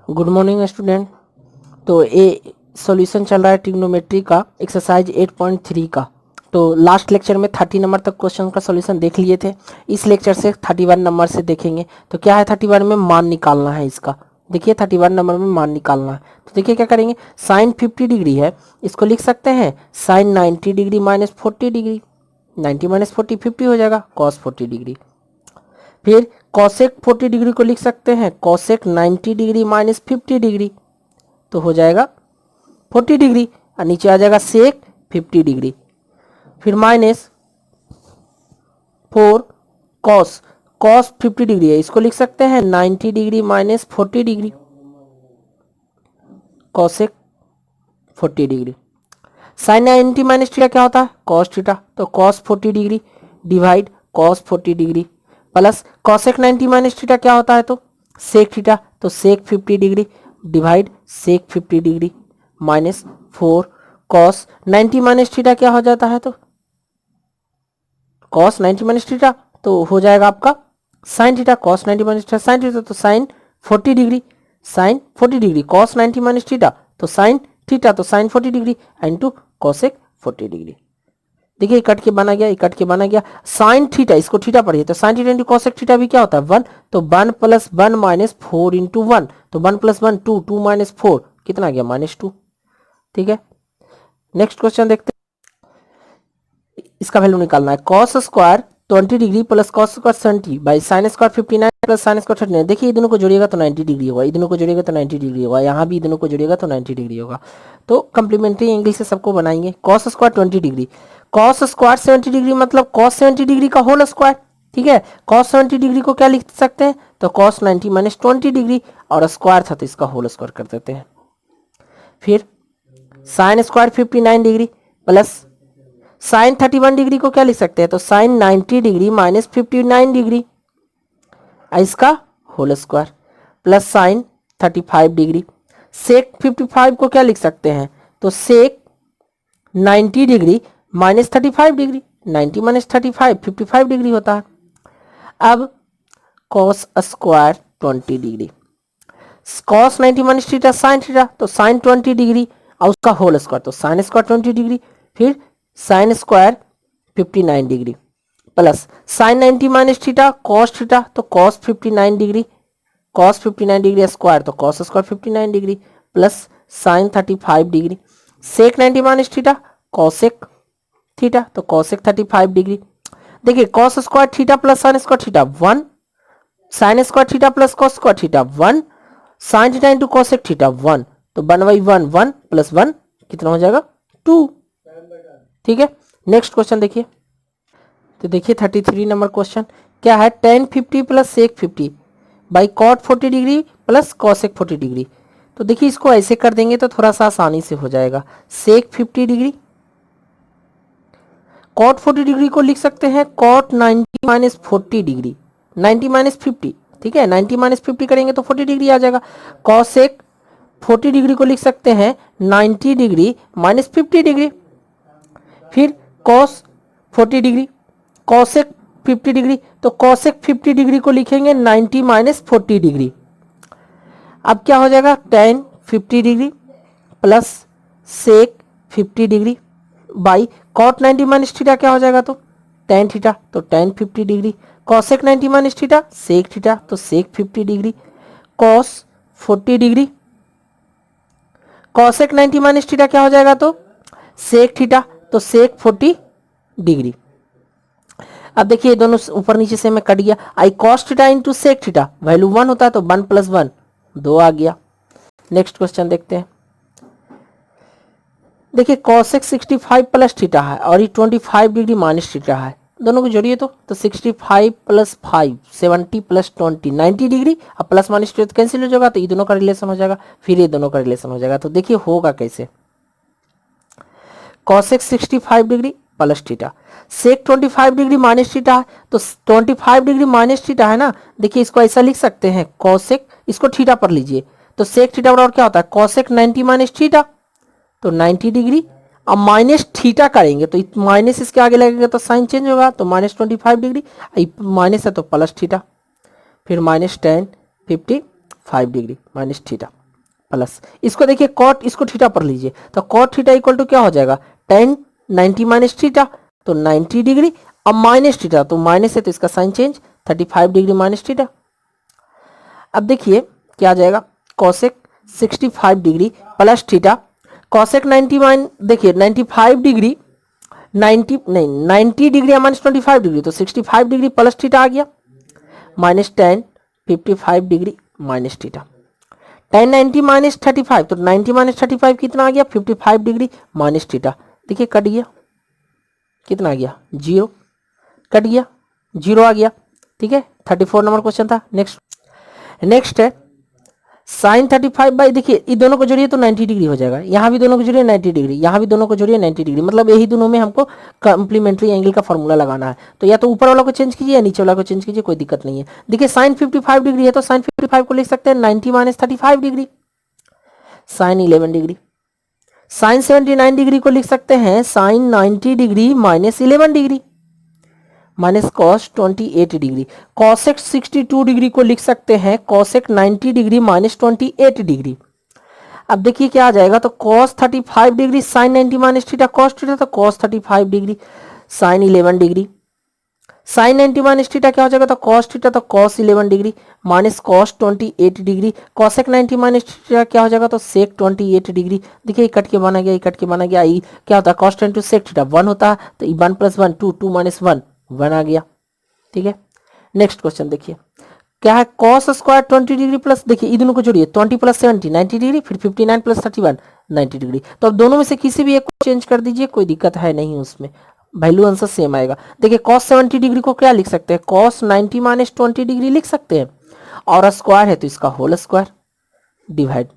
Good morning student. तो ये solution चल रहा है ट्रिग्नोमेट्री का एक्सरसाइज 8.3 का। तो लास्ट लेक्चर में 30 नंबर तक क्वेश्चन का सॉल्यूशन देख लिए थे। इस लेक्चर से 31 नंबर से देखेंगे। तो क्या है 31 में मान निकालना है इसका। देखिए 31 नंबर में मान निकालना है। तो देखिए क्या करेंगे, साइन 50 डिग्री है, इसको लिख सकते हैं sine 90 degree minus 40 degree. 90 minus 40 50 हो जाएगा, कॉस 40 डिग्री। फिर कॉसेक 40 डिग्री को लिख सकते हैं कॉसेक 90 डिग्री माइनस 50 डिग्री, तो हो जाएगा 40 डिग्री। और नीचे आ जाएगा सेक 50 डिग्री। फिर माइनस 4 कॉस, कॉस 50 डिग्री है, इसको लिख सकते हैं 90 degree minus 40 degree, cosec 40 degree. Sine 90 minus theta क्या होता है, कॉस थीटा, तो cos 40 degree divide cos 40 degree plus cosec 90 minus theta क्या होता है, तो सेक थीटा, तो sec 50 degree divide sec 50 degree minus 4 cos 90 minus theta क्या हो जाता है, तो कॉस 90 माइनस थीटा, तो हो जाएगा आपका sine theta, cos 90 minus theta sine theta, तो sine 40 degree, sine 40 degree cos 90 minus theta, तो साइन थीटा, तो sine 40 degree into cosec 40 degree. देखिए कट के बना गया, कट के बना गया। साइन थीटा, इसको थीटा पढ़िए, तो sine theta into cosec theta भी क्या होता है 1, तो 1 प्लस 1 माइनस 4 इंटू 1, तो 1 प्लस 1 2, 2 माइनस 4 कितना गया -2। ठीक है, नेक्स्ट क्वेश्चन देखते हैं। इसका वैल्यू निकालना है cos square 20 degree plus cos square 70 by sine square 59 plus sine square 39। देखिए दोनों को जोड़िएगा तो 90 डिग्री होगा, दोनों को जोड़िएगा तो 90 डिग्री होगा, यहाँ भी दोनों को जोड़िएगा तो 90 डिग्री होगा। तो कंप्लीमेंट्री एंगल से सबको बनाएंगे। Cos square 20 degree, cos square 70 degree मतलब कॉस 70 डिग्री का होल स्क्वायर। ठीक है, कॉस 70 डिग्री को क्या लिख सकते हैं, तो कॉस 90 माइनस 20 डिग्री, और स्क्वायर था तो इसका होल स्क्वायर कर देते हैं। फिर sine square 59 degree plus sine 31 degree को क्या लिख सकते हैं, तो साइन 90 डिग्री माइनस 59 डिग्री, इसका whole square plus sine 35 degree. Sec 55 को क्या लिख सकते हैं, तो sec 90 degree minus 35 degree, 90 minus 35 55 degree होता है। अब cos square 20 degree, cos 90 minus theta sine theta, तो साइन 20 डिग्री और उसका होल स्क्वायर, तो साइन स्क्वायर 20 डिग्री, फिर sine square 59 degree plus sine 90 minus theta cos theta, तो cos 59 degree, cos 59 degree square, तो cos square 59 degree plus sine 35 degree, sec 90 minus theta cosec theta, तो cosec 35 degree. देखिए cos square theta plus sine square theta 1, sine square theta plus cos square theta 1, sine theta into cosec theta 1, तो 1/1 1 plus 1 कितना हो जाएगा 2। ठीक है, next question देखिए। तो देखिए 33 नंबर क्वेश्चन क्या है, tan 50 plus sec 50 by cot 40 degree plus cosec 40 degree. तो देखिए इसको ऐसे कर देंगे तो थोड़ा सा आसानी से हो जाएगा। सेक 50 डिग्री, कॉट 40 डिग्री को लिख सकते हैं कॉट 90 माइनस 40 डिग्री, 90 माइनस 50। ठीक है, 90 माइनस 50 करेंगे तो 40 डिग्री आ जाएगा। कॉसेक 40 डिग्री को लिख सकते हैं 90 डिग्री माइनस 50 डिग्री। फिर कॉस 40 डिग्री, कॉसेक 50 डिग्री, तो कॉसेक 50 डिग्री को लिखेंगे 90 माइनस 40 डिग्री। अब क्या हो जाएगा tan 50 degree plus sec 50 degree by cot 90 minus theta क्या हो जाएगा, तो tan थीटा, तो tan 50 degree, cosec 90 minus theta sec theta, तो sec 50 degree, cos 40 degree, cosec 90 minus theta क्या हो जाएगा, तो सेक थीटा, तो सेक 40 डिग्री। अब देखिए दोनों ऊपर नीचे से में कट गया, आई cos theta into sec theta value 1 होता है, तो 1 प्लस 1 2 आ गया। नेक्स्ट क्वेश्चन देखते हैं। देखिए कॉसेक 65 प्लस थीटा है और ये 25 डिग्री माइनस थीटा है, दोनों को जोड़िए तो 65 प्लस 5 70 प्लस 20 90 डिग्री, अब प्लस माइनस तो कैंसिल हो जाएगा, तो ये दोनों का रिलेशन हो जाएगा, फिर ये दोनों का रिलेशन हो जाएगा। तो देखिए होगा कैसे, कॉसेक 65 डिग्री प्लस थीटा, सेक 25 डिग्री माइनस थीटा है, तो 25 डिग्री माइनस थीटा है ना। देखिए इसको ऐसा लिख सकते हैं कॉसेक, इसको थीटा पर लीजिए, तो सेक थीटा बराबर क्या होता है कॉसेक 90 माइनस थीटा, तो 90 डिग्री। अब माइनस थीटा करेंगे तो माइनस इसके आगे लगेगा तो साइन चेंज होगा, तो माइनस 25 डिग्री, माइनस है तो प्लस थीटा, फिर minus tan 50 5 degree minus theta plus इसको देखिए कॉट, इसको थीटा पर लीजिए तो कॉट थीटा इक्वल टू क्या हो जाएगा tan 90 माइनस थीटा तो 90 डिग्री, अब माइनस थीटा तो माइनस है तो इसका sign change 35 degree minus theta. अब देखिए क्या आ जाएगा cosec 65 degree plus theta cosec 90 देखिए 95 डिग्री 90 डिग्री माइनस 25 डिग्री तो 65 डिग्री प्लस थीटा आ गया minus tan 55 degree minus theta tan 90 minus 35 तो 90 माइनस 35 कितना आ गया 55 डिग्री माइनस थीटा। देखिए कट गया, कितना आ गया 0, कट गया 0 आ गया। ठीक है 34 नंबर क्वेश्चन था। नेक्स्ट है साइन 35 बाई, देखिए ये दोनों को जोड़िए तो 90 डिग्री हो जाएगा, यहाँ भी दोनों को जोड़िए 90 डिग्री, यहाँ भी दोनों को जोड़िए 90 डिग्री, मतलब यही दोनों में हमको कॉम्प्लीमेंट्री एंगल का फॉर्मूला लगाना है। तो या तो ऊपर वाला को चेंज कीजिए या नीचे वाला को चेंज कीजिए, कोई दिक्कत नहीं है। देखिए साइन 55 डिग्री है तो साइन 55 को लिख सकते हैं 90 minus 35 degree sine 11 degree. Sine 79 degree को लिख सकते हैं sine 90 degree minus 11 degree minus cos 28 degree. Cosec 62 degree को लिख सकते हैं कॉसेक 90 डिग्री माइनस 28 डिग्री। अब देखिए क्या आ जाएगा तो cos 35 degree sine 90 minus theta cos theta तो cos 35 degree sine 11 degree sine 90 minus theta क्या हो जाएगा तो कॉस थीटा तो cos 11 degree minus cos 28 degree cosec 90 minus theta क्या हो जाएगा तो सेक 28 डिग्री। देखिए कट के बना गया, कट के बना गया, ई क्या होता है कॉस 10 टू सेक थीटा 1 होता है तो 1 प्लस 1 2 2 माइनस 1 1 आ गया। ठीक है नेक्स्ट क्वेश्चन देखिए क्या है कॉस स्क्वायर 20 डिग्री प्लस, देखिए ये दोनों को जोड़िए 20 प्लस 70 90 डिग्री फिर 59 प्लस 31 90 डिग्री। तो अब दोनों में से किसी भी एक को चेंज कर दीजिए, कोई दिक्कत है नहीं, उसमें वैल्यू आंसर सेम आएगा। देखिए cos 70 डिग्री को क्या लिख सकते हैं cos 90 माइनस 20 डिग्री लिख सकते हैं और स्क्वायर है तो इसका whole square divide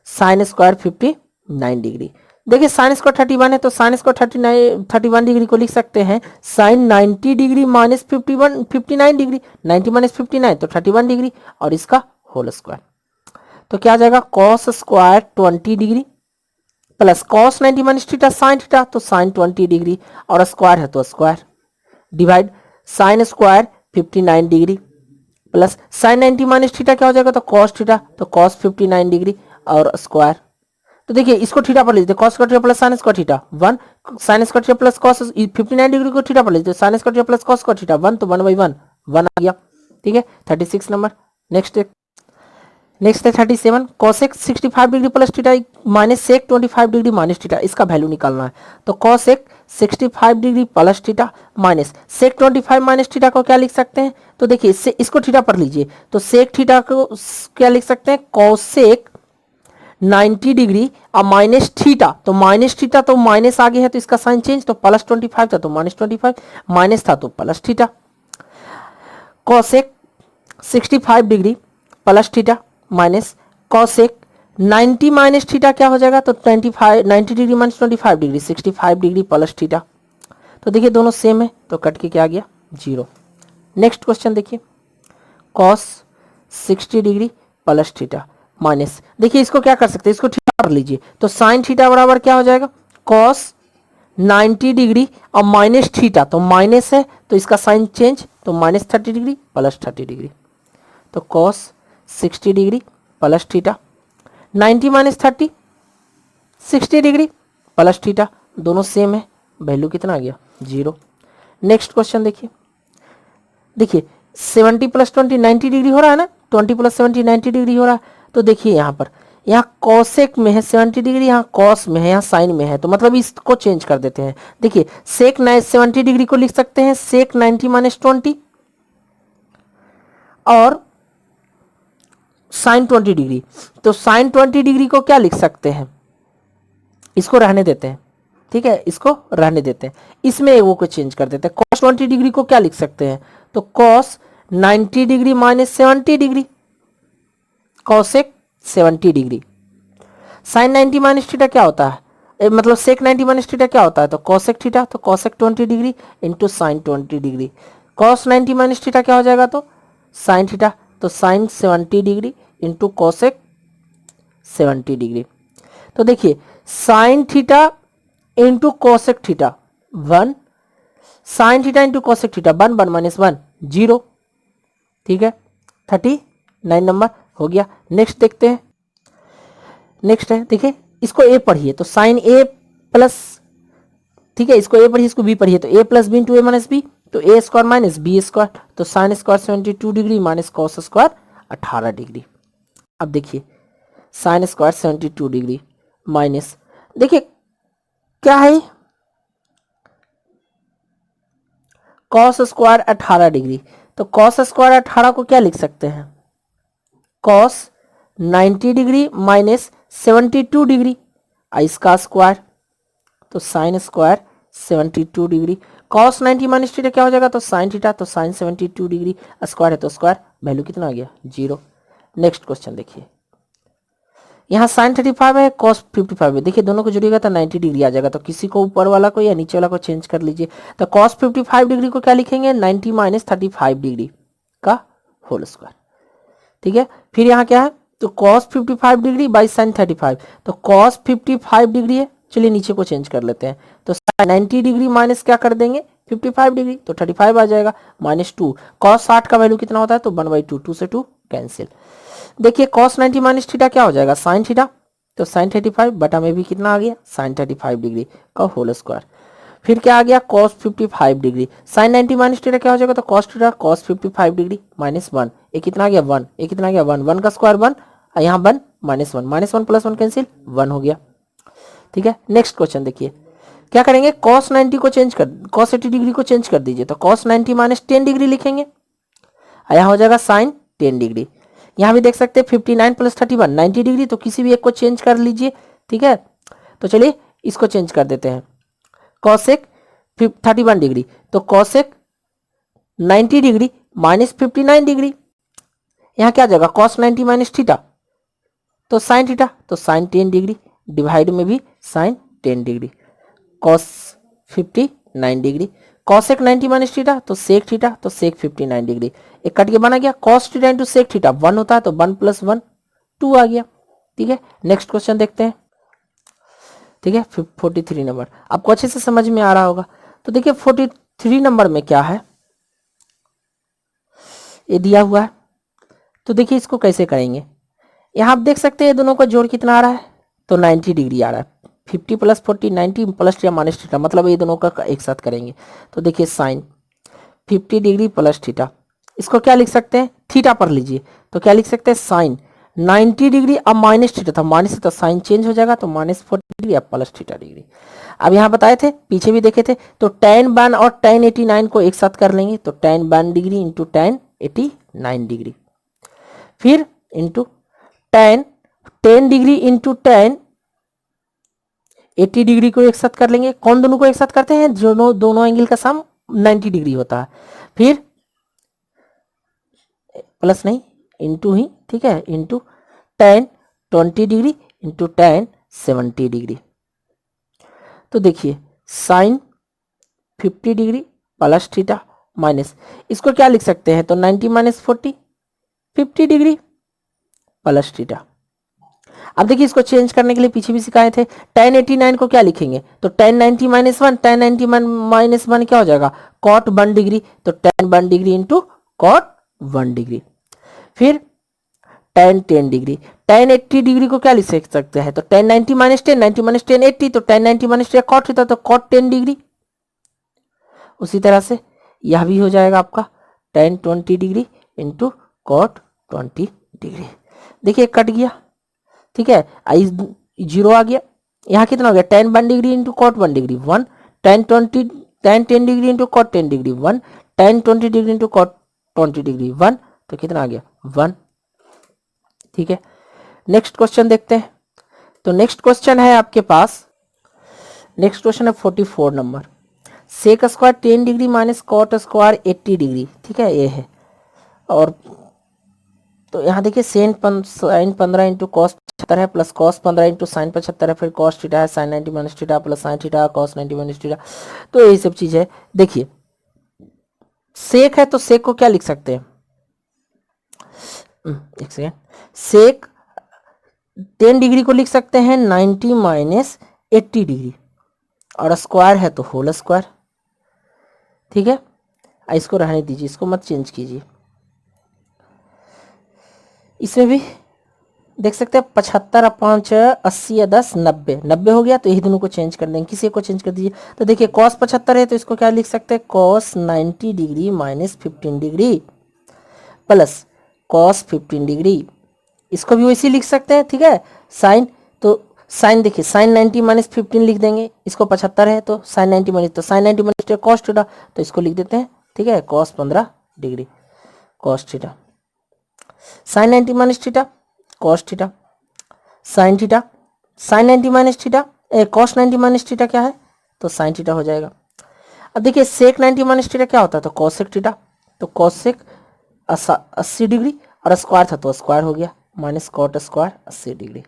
sine square 59 degree. देखिए साइन स्क्वायर 31 है तो साइन स्क्वायर 31 डिग्री को लिख सकते हैं sine 90 degree minus 59 degree 90 minus 59 तो 31 डिग्री और इसका होल स्क्वायर। तो क्या आ जाएगा cos square 20 degree plus cos 90 minus theta sine theta तो साइन 20 डिग्री और स्क्वायर है तो square divide sine square 59 degree plus sine 90 minus theta क्या हो जाएगा तो cos थीटा तो cos 59 डिग्री और स्क्वायर। तो देखिए इसको थीटा पर लीजिए cos square theta plus sine square theta 1 sine square theta plus cos 59 degree को थीटा पर लीजिए sign square theta plus cos square theta 1 तो 1/1 1 आ गया। ठीक है 36 नंबर। नेक्स्ट है 37 cosec 65 degree plus theta minus sec 25 degree minus theta, इसका value निकालना है। तो cosec 65 degree plus theta minus sec 25 minus theta को क्या लिख सकते हैं तो देखिए इसको थीटा पर लीजिए तो सेक थीटा को क्या लिख सकते हैं cosec 90 डिग्री और माइनस थीटा तो माइनस आगे है तो इसका साइन चेंज तो प्लस 25 था तो माइनस 25 माइनस था तो plus theta cosec 65 degree plus theta minus cosec 90 minus theta क्या हो जाएगा तो 90 degree minus 25 degree 65 degree plus theta. तो देखिए दोनों सेम है तो कट के क्या आ गया 0। नेक्स्ट क्वेश्चन देखिए cos 60 degree plus theta minus, देखिए इसको क्या कर सकते हैं इसको थीटा कर लीजिए तो साइन थीटा बराबर क्या हो जाएगा कॉस 90 डिग्री और माइनस थीटा तो माइनस है तो इसका साइन चेंज तो माइनस 30 डिग्री प्लस 30 डिग्री। तो cos 60 degree plus theta 90 minus 30 60 degree plus theta दोनों सेम है, वैल्यू कितना आ गया 0। नेक्स्ट क्वेश्चन देखिए 70 प्लस 20 90 डिग्री हो रहा है ना 20 प्लस 70 90 डिग्री हो रहा है। तो देखिए यहाँ पर यहाँ कॉसेक में है 70 डिग्री यहाँ कॉस में है यहाँ साइन में है तो मतलब इसको चेंज कर देते हैं। देखिए सेक 70 डिग्री को लिख सकते हैं सेक 90 माइनस 20 और साइन 20 डिग्री तो साइन 20 डिग्री को क्या लिख सकते हैं इसको रहने देते हैं। ठीक है इसको रहने देते हैं, इसमें वो को चेंज कर देते हैं। cos 20 डिग्री को क्या लिख सकते हैं तो cos 90 degree minus 70 degree cosec 70 degree sine 90 minus theta क्या होता है मतलब सेक 90 माइनस थीटा क्या होता है तो cosec थीटा तो cosec 20 degree into sine 20 degree cos 90 minus theta क्या हो जाएगा तो साइन थीटा तो sine 70 degree into cosec 70 degree. तो देखिए sine theta into cosec theta 1 sine theta into cosec theta 1 1 minus 1 0। ठीक है 39 नंबर। हो गया। नेक्स्ट देखते हैं, नेक्स्ट है देखिए इसको ए पढ़िए तो साइन ए प्लस, ठीक है इसको ए पढ़िए इसको बी पढ़िए तो ए प्लस बी इंटू ए माइनस बी, तो ए स्क्वायर माइनस बी स्क्वायर, तो sine square 72 degree minus cos square 18 degree. अब देखिए साइन स्क्वायर 72 डिग्री माइनस, देखिए क्या है कॉस स्क्वायर 18 डिग्री, तो कॉस स्क्वायर 18 को क्या लिख सकते हैं, कॉस 90 डिग्री माइनस 72 डिग्री, इसका स्क्वायर तो sine square 72 degree, cos 90 minus theta क्या हो जाएगा, तो साइन थीटा, तो साइन 72 डिग्री, स्क्वायर है तो स्क्वायर, वैल्यू कितना आ गया 0। नेक्स्ट क्वेश्चन देखिए, यहाँ साइन 35 है कॉस 55 है, देखिए दोनों को जोड़िएगा तो 90 डिग्री आ जाएगा, तो किसी को ऊपर वाला को या नीचे वाला को चेंज कर लीजिए, तो कॉस 55 डिग्री को क्या लिखेंगे 90 माइनस 35 डिग्री का होल स्क्वायर, ठीक है। फिर यहाँ क्या है, तो कॉस 55 डिग्री बाई साइन 35, तो कॉस 55 डिग्री है, चलिए नीचे को चेंज कर लेते हैं, तो 90 डिग्री माइनस क्या कर देंगे 55 डिग्री, तो 35 आ जाएगा माइनस 2, कॉस 60 का वैल्यू कितना होता है, तो 1/2, 2 से 2 कैंसिल। देखिए कॉस 90 माइनस थीटा क्या हो जाएगा साइन थीटा, तो साइन 35 बटा में भी कितना आ गया साइन 35 डिग्री का होल स्क्वायर। फिर क्या आ गया cos 55 degree, sine 90 minus theta क्या हो जाएगा, तो cos theta cos 55 degree minus 1, ये कितना आ गया 1, ये कितना आ गया 1, 1 का स्क्वायर 1, यहाँ 1 माइनस 1, माइनस 1 प्लस 1 कैंसिल 1 हो गया, ठीक है। नेक्स्ट क्वेश्चन देखिए क्या करेंगे, cos 90 को चेंज कर, cos 80 डिग्री को चेंज कर दीजिए, तो cos 90 माइनस 10 डिग्री लिखेंगे, यहाँ हो जाएगा साइन 10 डिग्री। यहाँ भी देख सकते हैं 59 प्लस 31 90 डिग्री, तो किसी भी एक को चेंज कर लीजिए, ठीक है। तो चलिए इसको चेंज कर देते हैं, cosec 31 डिग्री, तो cosec 90 डिग्री माइनस 59 डिग्री, यहाँ क्या आ जाएगा cos 90 माइनस थीटा, तो साइन थीटा, तो साइन 10 डिग्री, डिवाइड में भी sine 10 degree, cos 59 degree, cosec 90 minus theta, तो sec थीटा, तो sec 59 डिग्री, एक कट के बना गया cos theta into sec theta 1 होता है, तो 1 प्लस 1 2 आ गया, ठीक है। नेक्स्ट क्वेश्चन देखते हैं, ठीक है 43 नंबर, आपको अच्छे से समझ में आ रहा होगा। तो देखिए 43 नंबर में क्या है, ये दिया हुआ है, तो देखिए इसको कैसे करेंगे, यहाँ आप देख सकते हैं दोनों का जोड़ कितना आ रहा है, तो 90 डिग्री आ रहा है, 50 plus 40 90 plus theta minus theta, मतलब ये दोनों का एक साथ करेंगे, तो देखिए साइन 50 डिग्री प्लस थीटा, इसको क्या लिख सकते हैं थीटा पर लीजिए, तो क्या लिख सकते हैं साइन 90 डिग्री, अब माइनस थीटा था, माइनस तो साइन चेंज हो जाएगा, तो माइनस 40 डिग्री अब प्लस थीटा डिग्री। अब यहाँ बताए थे पीछे भी देखे थे, तो tan 1 और tan 89 को एक साथ कर लेंगे, तो tan 1 degree into tan 89 degree, फिर into tan 10 degree into tan 80 degree को एक साथ कर लेंगे, कौन दोनों को एक साथ करते हैं, दोनों एंगल का सम 90 डिग्री होता है, फिर प्लस नहीं इंटू ही, ठीक है, into tan 20 degree into tan 70 degree, तो देखिए sine 50 degree plus theta minus, इसको क्या लिख सकते हैं, तो 90 माइनस 40 50 डिग्री प्लस थीटा। अब देखिए इसको चेंज करने के लिए पीछे भी सिखाए थे, tan 89 को क्या लिखेंगे, तो tan 90 माइनस 1, tan 90 माइनस 1 क्या हो जाएगा cot 1 डिग्री, तो tan 1 degree into cot 1 degree, फिर tan 10 डिग्री, tan 80 डिग्री को क्या लिख सकते हैं, तो tan 90 माइनस 10, 90 माइनस 10 80, तो tan 90 माइनस 10 cot थीटा, तो cot 10 डिग्री। उसी तरह से यह भी हो जाएगा आपका tan 20 degree into cot 20 degree, देखिए कट गया, ठीक है, आई 0 आ गया, यहाँ कितना हो गया tan 1 degree into cot 1 degree 1, tan 10 degree into cot 10 degree 1, tan 20 degree into cot 20 degree 1, तो कितना आ गया 1, ठीक है। नेक्स्ट क्वेश्चन देखते हैं, तो नेक्स्ट क्वेश्चन है आपके पास, नेक्स्ट क्वेश्चन है 44 नंबर, sec square 10 degree minus cot square 80 degree, ठीक है ये है, और तो यहाँ देखिए साइन 15 इंटू कॉस 75 है, प्लस कॉस 15 इंटू साइन 75 है, फिर कॉस थीटा है, sine 90 minus theta plus sine theta cos 90 minus theta, तो यही सब चीज है। देखिए सेक है तो सेक को क्या लिख सकते हैं, एक सेकेंड, सेक 10 डिग्री को लिख सकते हैं 90 माइनस 80 डिग्री, और स्क्वायर है तो होल स्क्वायर, ठीक है। इसको रहने दीजिए, इसको मत चेंज कीजिए, इसमें भी देख सकते हैं 75 और 5 80 या 10 90 90 हो गया, तो यही दोनों को चेंज कर देंगे, किसी एक को चेंज कर दीजिए। तो देखिए cos 75 है तो इसको क्या लिख सकते हैं, cos 90 degree minus 15 degree plus cos 15 degree, इसको भी वैसे लिख सकते हैं। ठीक है, साइन, तो साइन देखिए साइन 90 माइनस 15 लिख देंगे, इसको 75 है तो साइन 90 माइनस, तो साइन 90 माइनस कॉस थीटा, तो इसको लिख देते हैं। ठीक है, cos 15 degree cos theta, sine 90 minus theta cos theta, sine theta, sine 90 minus theta cos 90 minus theta क्या है, तो साइन थीटा हो जाएगा। अब देखिए सेक 90 माइनस थीटा क्या होता है, तो cosec थीटा, तो cosec 80 डिग्री और स्क्वायर था तो स्क्वायर हो गया, माइनस कॉट स्क्वायर 80 डिग्री।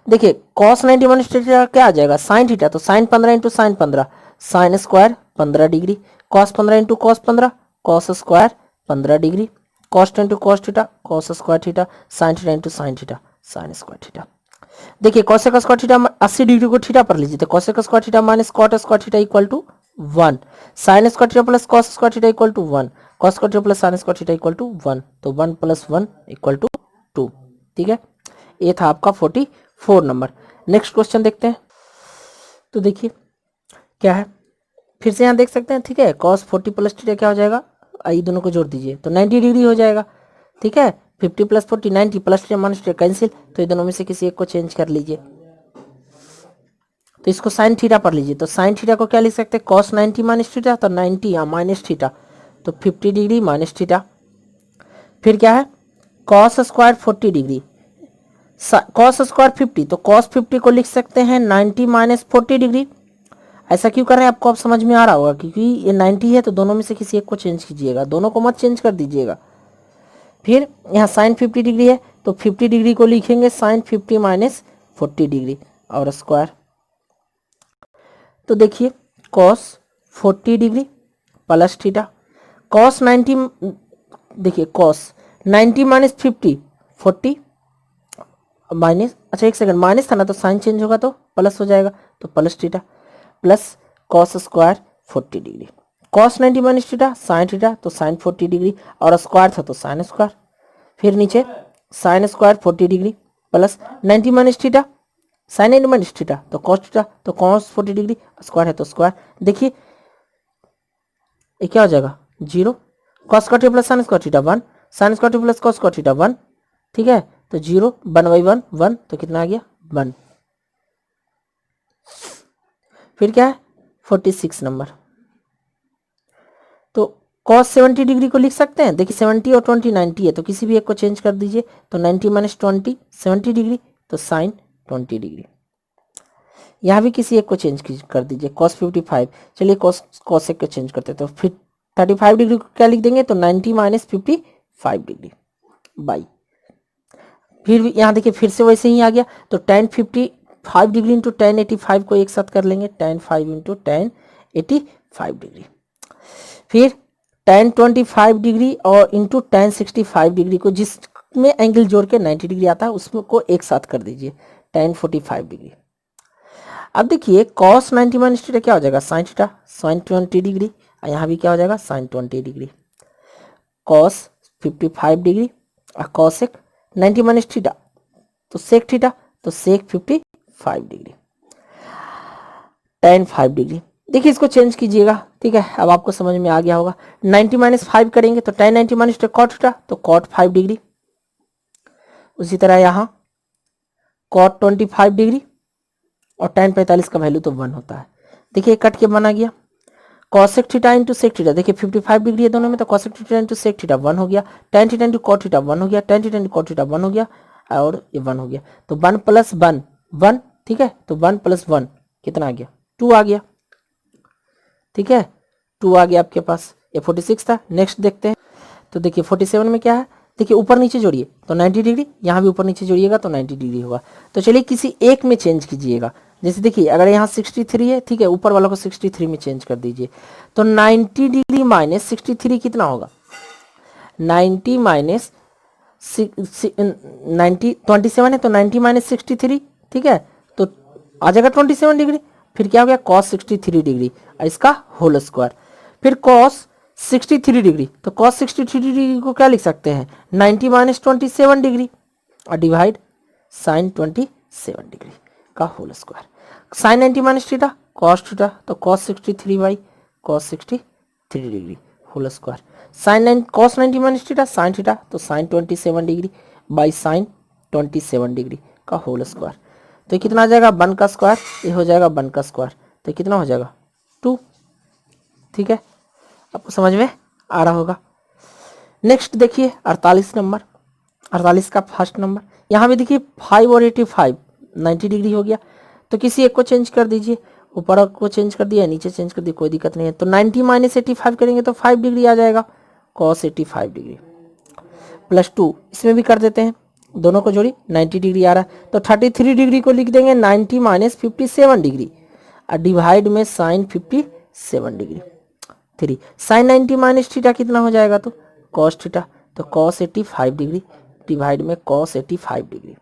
देखिए cos 90 माइनस थीटा क्या आ जाएगा, साइन थीटा, तो sine 15 into sine 15, sine square 15 degree, cos 15 into cos 15, cos square 15 degree, cos into cos theta, cos square theta, sine theta into sine theta, sine square theta. देखिए cosec square theta 80 degree को theta पर लीजिए, तो cosec square theta minus cot square theta equal to 1, sine square theta plus cos square theta equal to 1, cos square theta plus sine square theta equal to 1, तो 1 plus 1 equal to 2। ठीक है, ये था आपका 44 number. Next question देखते हैं। तो देखिए क्या है, फिर से यहाँ देख सकते हैं। ठीक है, cos 40 प्लस थीटा क्या हो जाएगा, ये दोनों को जोड़ दीजिए तो 90 डिग्री हो जाएगा। ठीक है, 50 plus 40 90 plus theta minus theta cancel, तो ये दोनों में से किसी एक को चेंज कर लीजिए। तो इसको साइन थीटा पर लीजिए, तो साइन थीटा को क्या लिख सकते हैं, cos 90 माइनस थीटा, तो 90 या माइनस थीटा, तो 50 डिग्री माइनस थीटा। फिर क्या है, cos square 40 degree, cos square 50, तो cos 50 को लिख सकते हैं 90 माइनस 40 डिग्री। ऐसा क्यों कर रहे हैं आपको अब समझ में आ रहा होगा, क्योंकि ये 90 है तो दोनों में से किसी एक को चेंज कीजिएगा, दोनों को मत चेंज कर दीजिएगा। फिर यहाँ साइन 50 डिग्री है तो 50 डिग्री को लिखेंगे साइन 50 माइनस 40 डिग्री और स्क्वायर। तो देखिए cos 40 degree plus theta, cos 90, देखिए cos 90 माइनस 50 40 माइनस, अच्छा एक सेकंड माइनस था ना, तो साइन चेंज होगा तो प्लस हो जाएगा, तो plus theta plus cos square 40 degree, cos 90 minus theta sine theta, तो साइन 40 डिग्री और स्क्वायर था तो साइन स्क्वायर। फिर नीचे sine square 40 degree plus 90 minus theta sine 90 minus theta, तो cos थीटा, तो cos 40 डिग्री, स्क्वायर है तो स्क्वायर। देखिए ये क्या हो जाएगा 0, cos square theta plus sine square theta 1, sine square theta plus cos square theta 1। ठीक है, तो 0 1/1 1, तो कितना आ गया 1। फिर क्या है 46 नंबर, तो cos 70 डिग्री को लिख सकते हैं। देखिए 70 और 20 90 है तो किसी भी एक को चेंज कर दीजिए, तो 90 माइनस 20 70 डिग्री, तो साइन 20 डिग्री। यहाँ भी किसी एक को चेंज कर दीजिए, cos 55, चलिए cos एक को चेंज करते हैं, तो फिर 35 डिग्री को क्या लिख देंगे, तो 90 माइनस 55 डिग्री बाई। फिर यहाँ देखिए फिर से वैसे ही आ गया, तो tan 55 डिग्री इंटू tan 85 को एक साथ कर लेंगे, tan 5 इंटू tan 85 डिग्री। फिर tan 25 डिग्री और इंटू tan 65 डिग्री को जिसमें एंगल जोड़ के 90 डिग्री आता है उसको एक साथ कर दीजिए, tan 45 डिग्री। अब देखिए cos 90 माइनस थीटा क्या हो जाएगा, sin थीटा sin 20 डिग्री, और यहाँ भी क्या हो जाएगा sin 20 डिग्री, cos 55 डिग्री और cosec 90 माइनस थीटा, तो sec थीटा, तो sec 55 डिग्री, tan 5 डिग्री। देखिए इसको चेंज कीजिएगा। ठीक है, अब आपको समझ में आ गया होगा। 90 माइनस 5 करेंगे तो tan 90 माइनस cot थीटा, तो cot 5 डिग्री। उसी तरह यहाँ cot 25 डिग्री और tan 45 का वैल्यू तो 1 होता है। देखिए कट के बना गया, cosec theta into sec theta, देखिए 55 डिग्री है दोनों में, तो cosec theta into sec theta 1 हो गया, tan theta into cot theta 1 हो गया, tan theta into cot theta 1 हो गया और ये 1 हो गया, तो 1 प्लस 1 1। ठीक है, तो 1 प्लस 1 कितना आ गया 2 आ गया। ठीक है, 2 आ गया आपके पास, ये 46 था। नेक्स्ट देखते हैं, तो देखिए 47 में क्या है, देखिए ऊपर नीचे जोड़िए तो 90 डिग्री, यहाँ भी ऊपर नीचे जोड़िएगा तो 90 डिग्री होगा। तो चलिए किसी एक में चेंज कीजिएगा, जैसे देखिए अगर यहाँ 63 है, ठीक है, ऊपर वाला को 63 में चेंज कर दीजिए, तो 90 डिग्री माइनस 63 कितना होगा, 90 माइनस 90 27 है तो 90 माइनस 63। ठीक है, तो आ जाएगा 27 डिग्री। फिर क्या हो गया cos 63 डिग्री इसका होल स्क्वायर, फिर cos 63 डिग्री, तो cos 63 डिग्री को क्या लिख सकते हैं 90 माइनस 27 डिग्री। और डिवाइड साइन 27 डिग्री का whole square. Sine 90 minus theta cos theta, तो cos 63 by cos 63 degree whole square. Sine cos 90 minus theta sine theta, तो sine 27 degree by sine 27 degree का होल स्क्वायर। तो कितना आ जाएगा 1 का square, ये हो जाएगा 1 का स्क्वायर, तो कितना हो जाएगा 2। ठीक है, आपको समझ में आ रहा होगा। नेक्स्ट देखिए 48 नंबर, 48 का फर्स्ट नंबर। यहाँ भी देखिए 5 और 85 90 डिग्री हो गया, तो किसी एक को चेंज कर दीजिए, ऊपर को चेंज कर दिया, नीचे चेंज कर दिया, कोई दिक्कत नहीं है। तो 90 माइनस 85 करेंगे तो 5 डिग्री आ जाएगा, कॉस 85 डिग्री प्लस 2 इसमें भी कर देते हैं, दोनों को जोड़ी 90 डिग्री आ रहा है, तो 33 डिग्री को लिख देंगे 90 माइनस 57 डिग्री और डिवाइड में sine 57 degree 3। Sine 90 minus theta कितना हो जाएगा, तो कॉस थीटा, तो कॉस 85 डिग्री डिवाइड में cos 85 degree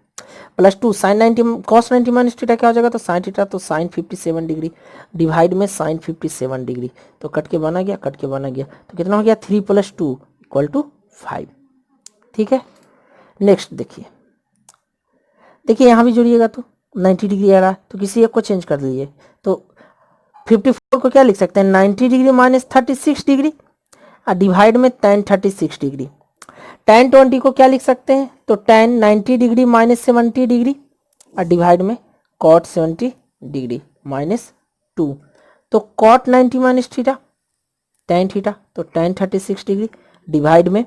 plus 2 sine 90 cos 90 minus theta क्या हो जाएगा, तो साइन थीटा, तो साइन 57 डिग्री डिवाइड में साइन 57 डिग्री, तो कट के बना गया, कट के बना गया, तो कितना हो गया 3 + 2 = 5। ठीक है, नेक्स्ट देखिए, देखिए यहाँ भी जोड़िएगा तो 90 डिग्री आ रहा है, तो किसी एक को चेंज कर लीजिए, तो 54 को क्या लिख सकते हैं 90 डिग्री माइनस 36 डिग्री और डिवाइड में tan 36 डिग्री। tan 20 को क्या लिख सकते हैं, तो tan 90 डिग्री माइनस 70 डिग्री और डिवाइड में cot 70 डिग्री माइनस 2, तो cot 90 minus theta tan theta, तो tan 36 डिग्री डिवाइड में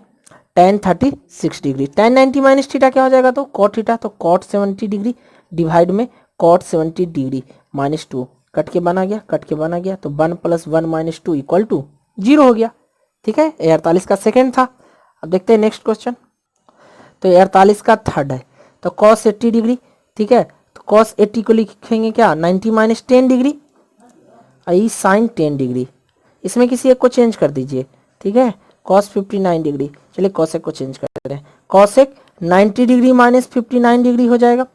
tan 36 degree. tan 90 minus theta क्या हो जाएगा, तो cot थीटा, तो cot 70 डिग्री डिवाइड में cot 70 डिग्री माइनस 2, कट के बना गया, कट के बना गया, तो 1 + 1 - 2 = 0 हो गया। ठीक है, ये 48 का सेकेंड था। अब देखते हैं नेक्स्ट क्वेश्चन, तो 48 का थर्ड है, तो cos 80 डिग्री। ठीक है, तो cos 80 को लिखेंगे क्या 90 माइनस 10 डिग्री आई साइन 10 डिग्री, इसमें किसी एक को चेंज कर दीजिए। ठीक है, cos 59 डिग्री, चलिए cosec को चेंज कर रहे हैं, cosec 90 डिग्री माइनस 59 डिग्री हो जाएगा।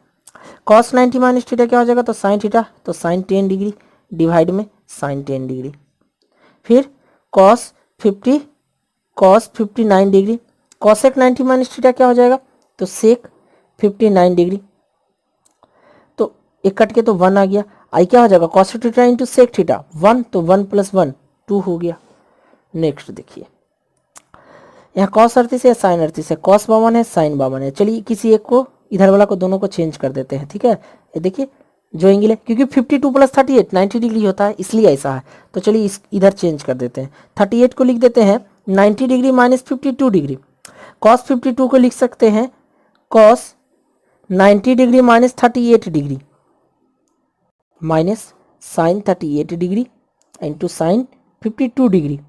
cos 90 माइनस थीटा क्या हो जाएगा, तो साइन थीटा, तो साइन 10 डिग्री डिवाइड में साइन 10 डिग्री। फिर cos 59 degree, cosec 90 minus theta क्या हो जाएगा, तो sec 59 डिग्री, तो एक कट के तो 1 आ गया, आई क्या हो जाएगा cos theta into sec theta 1, तो 1 + 1 2 हो गया। नेक्स्ट देखिए, यहाँ cos 38 है साइन 38 है, cos 52 है साइन 52 है, चलिए किसी एक को इधर वाला को दोनों को चेंज कर देते हैं। ठीक है, ये देखिए जोएंगे, क्योंकि 52 + 38 90 डिग्री होता है, इसलिए ऐसा है, तो चलिए इस इधर चेंज कर देते हैं। 38 को लिख देते हैं 90 डिग्री माइनस 52 डिग्री, cos 52 को लिख सकते हैं cos 90 degree minus 38 degree minus sine 38 degree into sine 52 degree.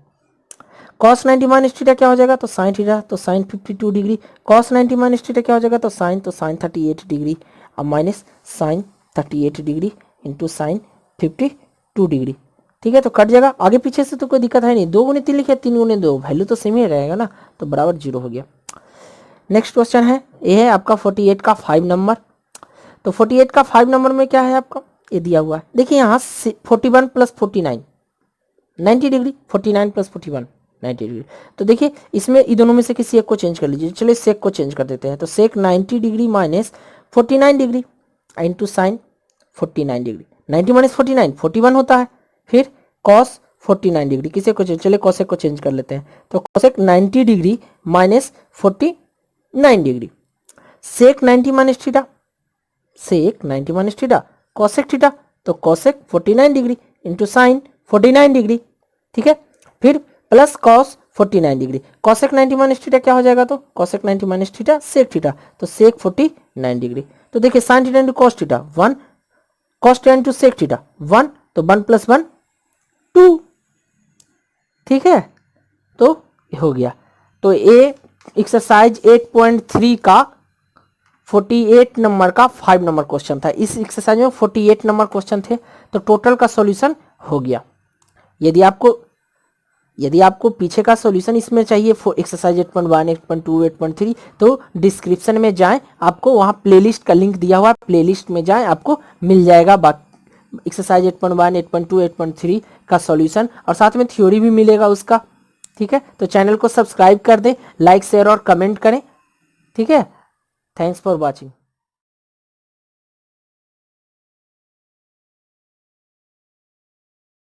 cos 90 minus theta क्या हो जाएगा, तो साइन थीटा, तो sine 52 degree, cos 90 minus theta क्या हो जाएगा, तो साइन 38 डिग्री और minus sine 38 degree into sine 52 degree. ठीक है, तो कट जाएगा, आगे पीछे से तो कोई दिक्कत है नहीं, 2 × 3 लिखे 3 × 2 वैल्यू तो सेम ही रहेगा ना, तो बराबर 0 हो गया। नेक्स्ट क्वेश्चन है, ये है आपका 48 का 5 नंबर। तो 48 का 5 नंबर में क्या है आपका, ये दिया हुआ है, देखिए यहाँ 41 + 49 90 डिग्री, 49 + 41 90 डिग्री, तो देखिए इसमें इन दोनों में से किसी एक को चेंज कर लीजिए, चलिए सेक को चेंज कर देते हैं, तो sec 90 degree minus 49 degree into sine 49 degree, 90 minus 49 41 होता है, फिर कॉस 49 डिग्री, किसी को चलिए कॉसेक को चेंज कर लेते हैं, तो cosec 90 degree minus 49 degree, sec 90 minus theta, sec 90 minus theta cosec theta, तो cosec 49 degree into sine 49 degree. ठीक है, फिर plus cos 49 degree, cosec 90 minus theta क्या हो जाएगा, तो cosec 90 minus theta sec theta, तो सेक 49 डिग्री, तो देखिए sine theta into cos theta 1, cos theta into sec theta 1, तो 1 + 1 2। ठीक है, तो हो गया। तो ये एक्सरसाइज 8.3 का 48 नंबर का 5 नंबर क्वेश्चन था। इस एक्सरसाइज में 48 नंबर क्वेश्चन थे, तो टोटल का सॉल्यूशन हो गया। यदि आपको पीछे का सॉल्यूशन इसमें चाहिए एक्सरसाइज 8.1 8.2 8.3, तो डिस्क्रिप्शन में जाएं, आपको वहां प्लेलिस्ट का लिंक दिया हुआ है, प्लेलिस्ट में जाएं, आपको मिल जाएगा एक्सरसाइज 8.1 8.2 8.3 का सॉल्यूशन, और साथ में थ्योरी भी मिलेगा उसका। ठीक है, तो चैनल को सब्सक्राइब कर दें, लाइक शेयर और कमेंट करें। ठीक है, थैंक्स फॉर वॉचिंग।